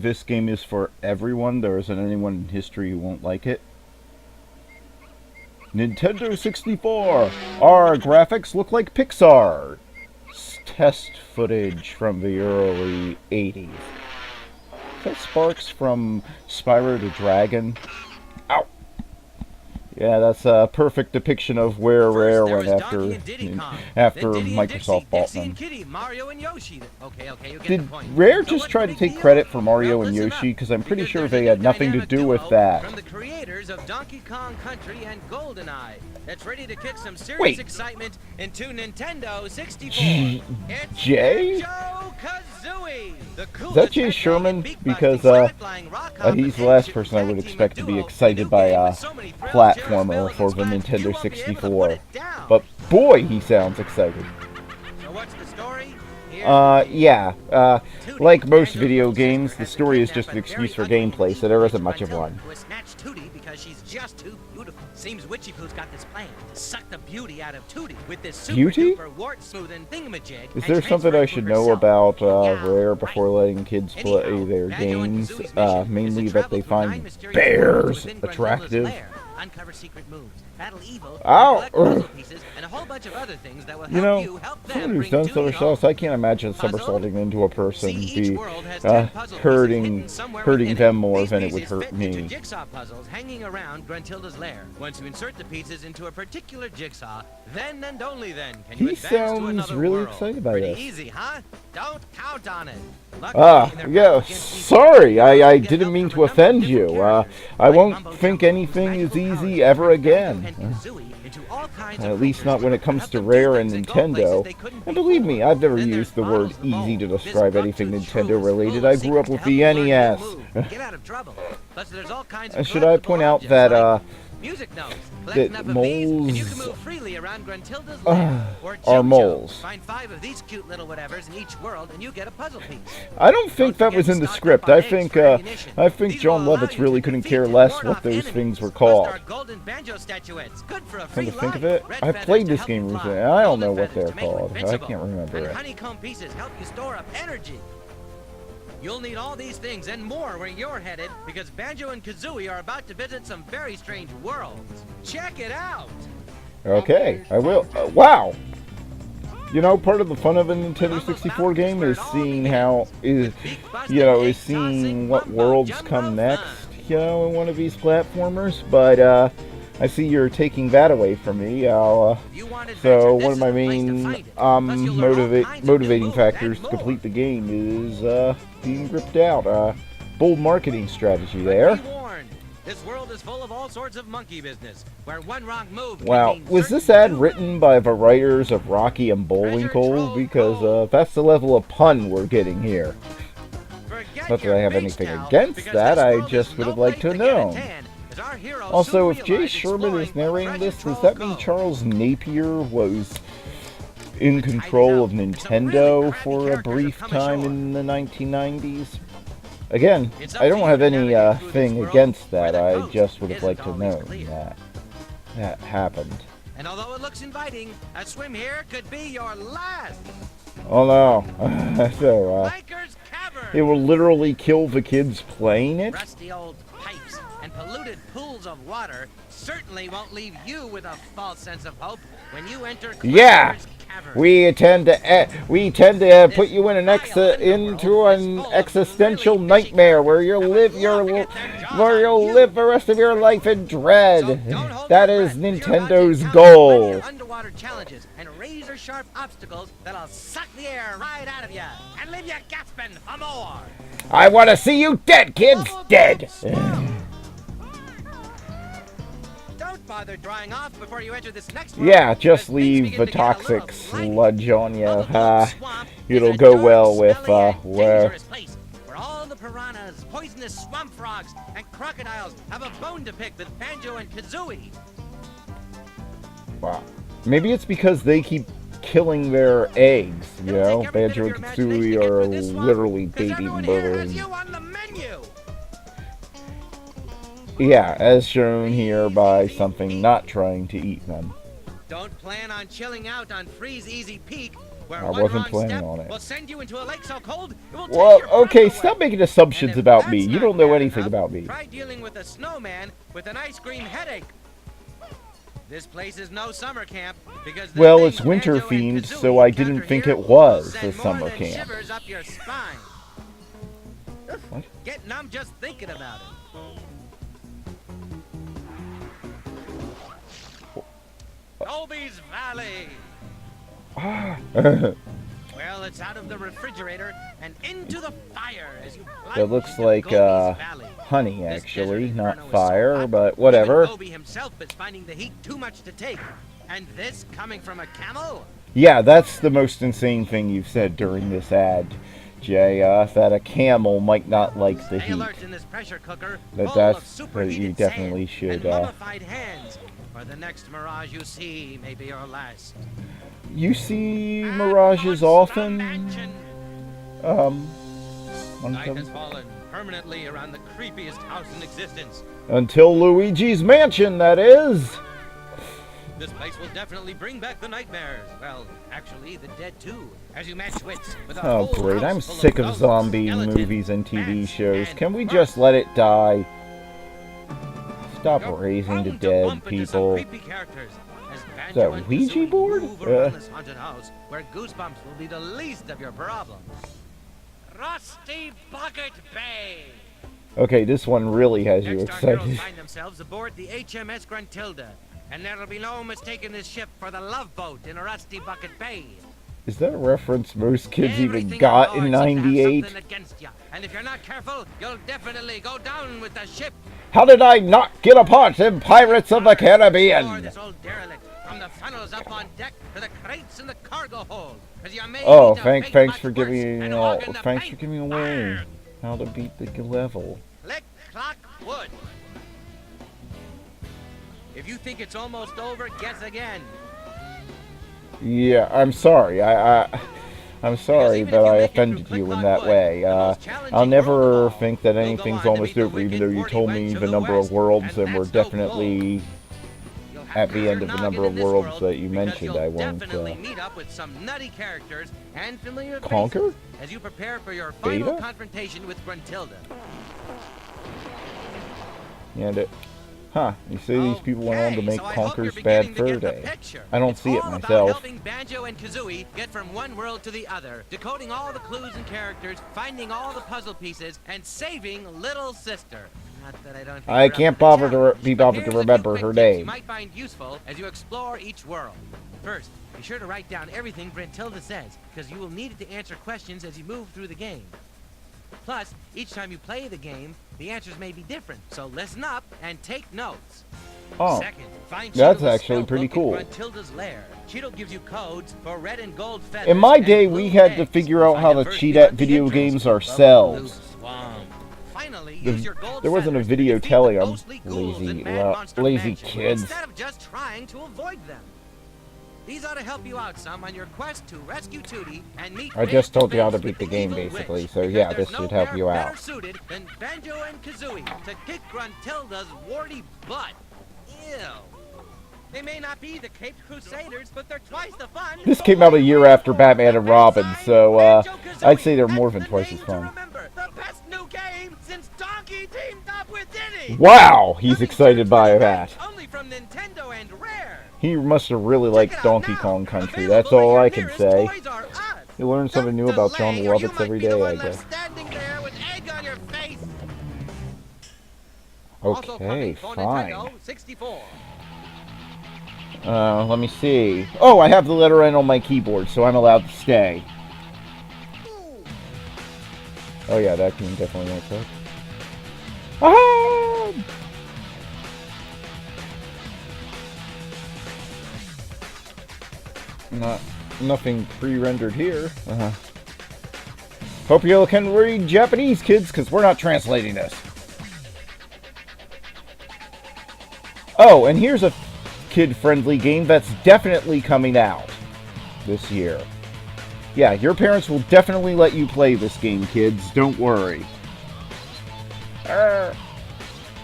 this game is for everyone. There isn't anyone in history who won't like it. Nintendo 64! Our graphics look like Pixar! Test footage from the early 80s. Is that Sparks from Spyro the Dragon? Ow! Yeah, that's a perfect depiction of where Rare went after Microsoft bought them. Did Rare just try to take credit for Mario and Yoshi? Because I'm pretty sure they had nothing to do with that. From the creators of Donkey Kong Country and GoldenEye, that's ready to kick some serious excitement into Nintendo 64. It's Jay? Banjo Kazooie. Is that Jay Sherman? Because he's the last person I would expect to be excited by a platformer for the Nintendo 64. But boy, he sounds excited. So what's the story? Yeah. Like most video games, the story is just an excuse for gameplay, so there isn't much of one. Because she's just too beautiful. Seems Witchy Poo's got this plan to suck the beauty out of Tootie with this super wart smoothing thingamajig. Is there something I should know about Rare before letting kids play their games? Mainly that they find bears attractive. Uncover secret moves, battle evil, pieces, and a whole bunch of other things that will help you help them. Someone who's done somersaults, I can't imagine somersaulting into a person be hurting them more than it would hurt me. Jigsaw puzzles hanging around Gruntilda's lair. Once you insert the pieces into a particular jigsaw, then and only then can you advance to another really world. excited by Pretty this. easy, huh? Don't count on it. Yeah, sorry, I didn't mean to offend you. I won't think anything is easy ever again. At least not when it comes to Rare and Nintendo. And believe me, I've never used the word easy to describe anything Nintendo related. I grew up with the NES. Should I point out that, Music notes. that moles you can move freely around Gruntilda's lair, or are moles. Find 5 of these cute little whatevers in each world, and you get a puzzle piece. I don't think that was in the script. I think John Lovitz really couldn't care less what those things were called. Come to think of it, I played this game recently. I don't know what they're called. I can't remember it. Honeycomb pieces help you store up energy. You'll need all these things and more where you're headed, because Banjo and Kazooie are about to visit some very strange worlds. Check it out! Okay, I will. Wow! You know, part of the fun of a Nintendo 64 game is seeing seeing what worlds come next, in one of these platformers, but, I see you're taking that away from me. So one of my main motivating factors to complete the game is being ripped out. Bold marketing strategy there. This world is full of all sorts of monkey business, where one wrong move. Wow, was this ad written by the writers of Rocky and Bullwinkle? Because that's the level of pun we're getting here. Not that I have anything against that, I just would have liked to know. Also, if Jay Sherman is narrating this, does that mean Charles Napier was in control of Nintendo for a brief time in the 1990s? Again, I don't have any thing against that, I just would have liked to know that happened. And although it looks inviting, a swim here could be your last. Oh no. So, it will literally kill the kids playing it? Rusty old pipes and polluted pools of water certainly won't leave you with a false sense of hope when you enter Cavern. We tend to put you in into an existential nightmare where you'll live the rest of your life in dread. That is Nintendo's goal. Underwater challenges and razor-sharp obstacles that'll suck the air right out of you and leave you gasping for more. I want to see you dead, kids, dead. Don't bother drying off before you enter this next one. Yeah, just leave the toxic sludge on you. It'll go well with where all the piranhas, poisonous swamp frogs, and crocodiles have a bone to pick with Banjo and Kazooie. Wow. Maybe it's because they keep killing their eggs, Banjo and Kazooie are literally baby murdering. Yeah, as shown here by something not trying to eat them. Don't plan on chilling out on Freeze Easy Peak. where I one wasn't wrong planning step on it. will send you into a lake so cold it will take Well, your breath okay, away. stop making assumptions And if about me. that's You not don't know bad anything enough, about me. Try dealing with a snowman with an ice cream headache. This place is no summer camp because the Well, things it's winter Banjo and themed, Kazooie so I encounter didn't think here it was will a send summer more than camp. shivers up your spine. What? Get numb just thinking about it. Colby's Valley. Well, it's out of the refrigerator and into the fire as you That looks into like Gobi's Valley. honey, This actually, desert not inferno is so fire, hot, but even whatever. Gobi himself is finding the heat too much to take. And this coming from a camel? Yeah, that's the most insane thing you've said during this ad, Jay. That a camel might not like the Stay heat. alert in this pressure cooker, That full of you superheated definitely sand should. and mummified hands. For the next mirage you see may be your last. You see mirages often. Night has fallen permanently around the creepiest house in existence. Until Luigi's Mansion, that is. This place will definitely bring back the nightmares. Well, actually, the dead too. As you match wits with a Oh, whole great. house I'm full sick of ghosts, zombie skeletons, movies and TV bats, shows. and Can we birds. just let it die? Stop You're raising the bound to dead bump into some people. creepy characters as Banjo that and Ouija Kazooie board? move around this haunted house, where goosebumps will be the least of your problems. Rusty Bucket Bay. Okay, this one really has you Next, our heroes excited. find themselves aboard the HMS Gruntilda, and there'll be no mistaking this ship for the Love Boat in Rusty Bucket Bay. Is that a reference most kids even Everything got on in board seems to have 98? something against ya, and if you're not careful, you'll definitely go down with the ship. How did I not get a part in Pirates of the Explore Caribbean? this old derelict, from the funnels up on deck to the crates in the cargo hold. 'Cause you may Oh, need to thanks make for much giving worse me and all. hog in the Thanks for paint. giving away Arr! how to beat the level. Click, clock, wood. If you think it's almost over, guess again. Yeah, I'm sorry. I'm sorry even that if you I make it offended through you in Click that Clock way. Wood, the most challenging I'll never world of all, think that you'll go anything's on to almost meet the over, even wicked though you Morty told wench me of the the number of West, worlds, and and we're that's no definitely You'll have at to the use end your of the noggin number in of this worlds world, that you because mentioned. you'll I won't definitely meet up with some nutty characters and familiar conquer. faces as you prepare for your final Beta? confrontation with Gruntilda. And it, huh? You say these people went on to make So I hope you're Conker's Bad beginning to Fur get the Day. picture. I don't It's see it all about myself. helping Banjo and Kazooie get from one world to the other, decoding all the clues and characters, finding all the puzzle pieces, and saving Little Sister. Not that I don't think I you're up can't to the bother to challenge, be but bothered to here's a few remember quick her tips name. you might find useful as you explore each world. First, be sure to write down everything Gruntilda says, because you will need it to answer questions as you move through the game. Plus, each time you play the game, the answers may be different, so listen up and take notes. Oh, Second, find that's Cheetle's actually spell pretty book cool. in Gruntilda's lair. Cheetle gives you codes for red and gold feathers. In my and day, blue we had to eggs. figure out Find how the to first cheat key at on the video entrance games to the ourselves. blue swamp. Finally, The- use your gold there wasn't a feathers to video defeat the telling 'em, ghostly ghouls lazy- in Mad Monster lazy Mansion, kids. instead of just trying to avoid them. These ought to help you out some on your quest to rescue Tootie and meet I just told you how to face-to-face beat the with game, evil basically, witch, so because yeah, there's this no should help pair you better out. suited than Banjo and Kazooie to kick Gruntilda's warty butt. Ew. They may not be the Caped Crusaders, but they're twice the fun. This came out a year after Batman and Robin, so I'd say they're more than twice as fun. Remember, the best new game since Donkey teamed up with Diddy. Wow, he's Coming excited to by 20 that. Only from Nintendo and Rare. He must have really Check liked it out Donkey now. Kong Country. Available That's all at your I can nearest say. Toys R Us. You learn something new Don't about John delay, or you Lovitz might every be the day, I one guess. left standing there with egg on your face. Also Okay, coming for fine. Nintendo 64. Let me see. Oh, I have the letter N on my keyboard, so I'm allowed to stay. Oh yeah, that game definitely won't suck. Ah! Nothing pre-rendered here. Hope you can read Japanese, kids, because we're not translating this. Oh, and here's a kid-friendly game that's definitely coming out this year. Yeah, your parents will definitely let you play this game, kids. Don't worry.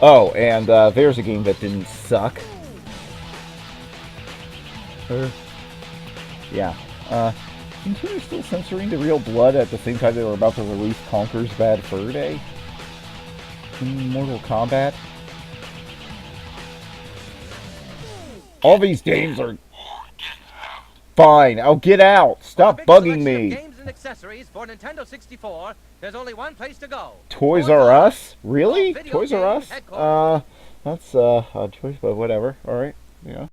Oh, and there's a game that didn't suck. Yeah. Nintendo still censoring the real blood at the same time they were about to release Conker's Bad Fur Day in Mortal Kombat. All these games are fine. I'll get out. Stop bugging me. Games and accessories for Nintendo 64. There's only one place to go. Toys R Us? Really? Toys R Us? That's a choice, but whatever. All right. Yeah.